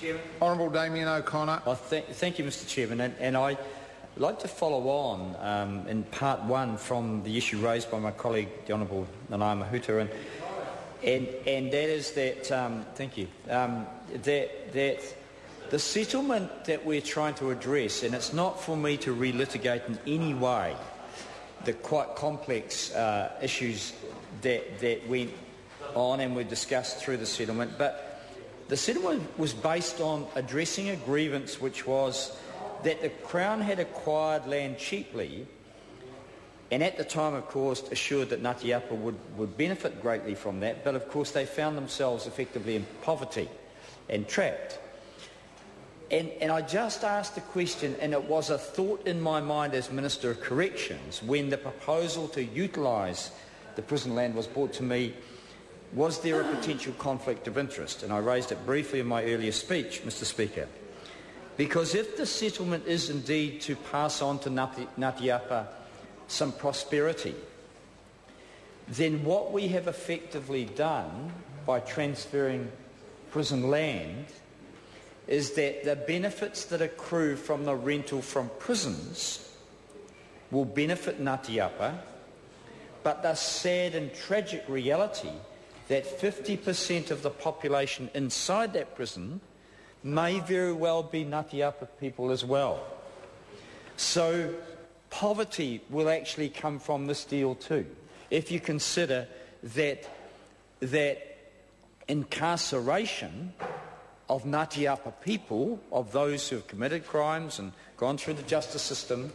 Chairman. Honourable Damien O'Connor. Thank you, Mr Chairman, and I'd like to follow on in part one from the issue raised by my colleague, the Honourable Nanaia Mahuta, and that is that, thank you, that the settlement that we're trying to address, and it's not for me to relitigate in any way the quite complex issues that went on and were discussed through the settlement, but the settlement was based on addressing a grievance which was that the Crown had acquired land cheaply, and at the time, of course, assured that Ngāti Apa would benefit greatly from that, but of course they found themselves effectively in poverty and trapped. And I just asked the question, and it was a thought in my mind as Minister of Corrections when the proposal to utilise the prison land was brought to me, was there a potential conflict of interest? And I raised it briefly in my earlier speech, Mr Speaker. Because if the settlement is indeed to pass on to Ngāti Apa some prosperity, then what we have effectively done by transferring prison land is that the benefits that accrue from the rental from prisons will benefit Ngāti Apa, but the sad and tragic reality that 50% of the population inside that prison may very well be Ngāti Apa people as well. So poverty will actually come from this deal too, if you consider that incarceration of Ngāti Apa people, of those who have committed crimes and gone through the justice system,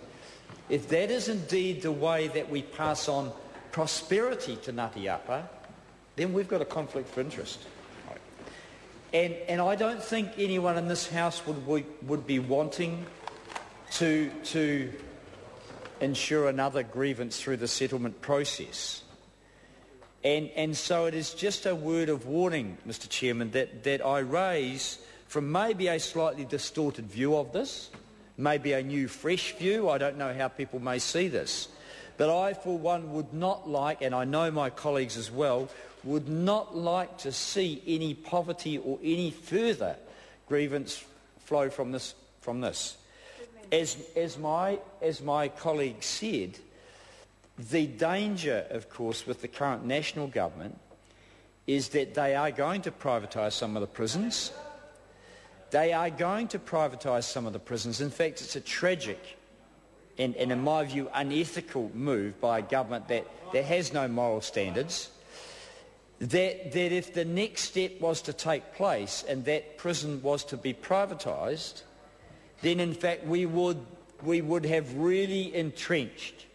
if that is indeed the way that we pass on prosperity to Ngāti Apa, then we've got a conflict of interest. And I don't think anyone in this House would be wanting to ensure another grievance through the settlement process. And so it is just a word of warning, Mr Chairman, that I raise from maybe a slightly distorted view of this, maybe a new, fresh view. I don't know how people may see this. But I, for one, would not like, and I know my colleagues as well, would not like to see any poverty or any further grievance flow from this. As my colleague said, the danger, of course, with the current national government is that they are going to privatise some of the prisons. They are going to privatise some of the prisons. In fact, it's a tragic and in my view, unethical move by a government that has no moral standards, that if the next step was to take place and that prison was to be privatised, then in fact we would have really entrenched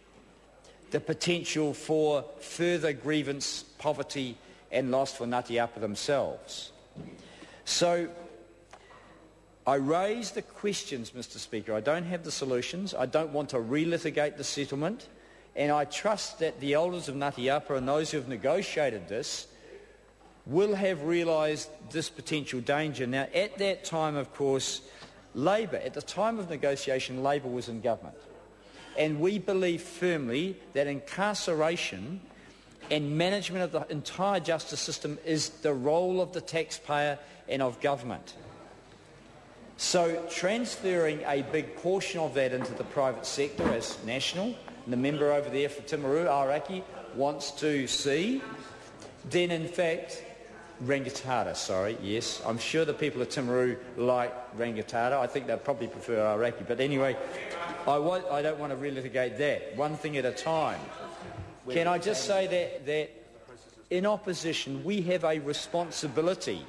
the potential for further grievance, poverty and loss for Ngāti Apa themselves. So I raise the questions, Mr Speaker. I don't have the solutions. I don't want to relitigate the settlement. And I trust that the elders of Ngāti Apa and those who have negotiated this will have realised this potential danger. Now, at that time, of course, Labour, at the time of negotiation, Labour was in government. And we believe firmly that incarceration and management of the entire justice system is the role of the taxpayer and of government. So transferring a big portion of that into the private sector as national, and the member over there for Timaru, Araki, wants to see, then in fact, Rangitata, sorry, yes. I'm sure the people of Timaru like Rangitata. I think they'd probably prefer Araki. But anyway, I don't want to relitigate that. One thing at a time. Can I just say that in opposition, we have a responsibility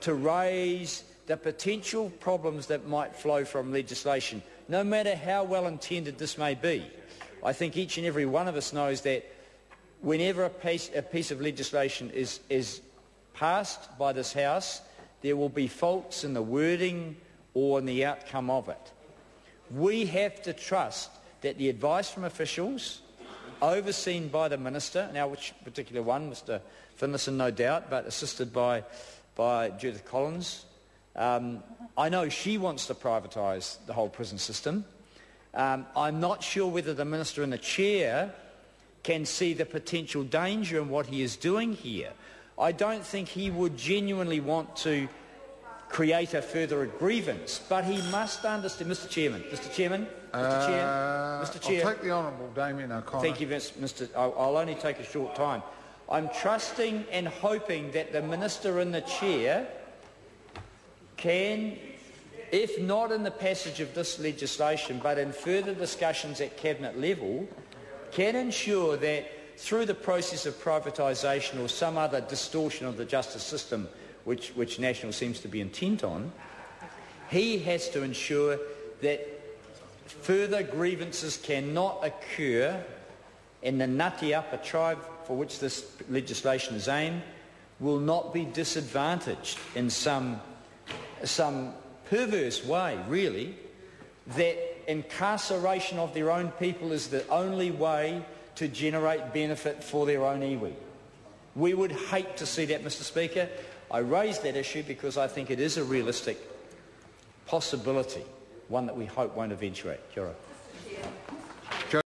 to raise the potential problems that might flow from legislation, no matter how well intended this may be. I think each and every one of us knows that whenever a piece of legislation is passed by this House, there will be faults in the wording or in the outcome of it. We have to trust that the advice from officials, overseen by the Minister, now which particular one, Mr Finlayson no doubt, but assisted by Judith Collins, I know she wants to privatise the whole prison system. I'm not sure whether the Minister in the chair can see the potential danger in what he is doing here. I don't think he would genuinely want to create a further grievance. But he must understand, Mr Chairman, I'll take the Honourable Damien O'Connor. Thank you, Mr. I'll only take a short time. I'm trusting and hoping that the Minister in the chair can, if not in the passage of this legislation, but in further discussions at Cabinet level, can ensure that through the process of privatisation or some other distortion of the justice system, which National seems to be intent on, he has to ensure that further grievances cannot occur and the Ngāti Apa tribe for which this legislation is aimed will not be disadvantaged in some perverse way, really, that incarceration of their own people is the only way to generate benefit for their own iwi. We would hate to see that, Mr Speaker. I raised that issue because I think it is a realistic possibility, one that we hope won't eventuate. Kia ora.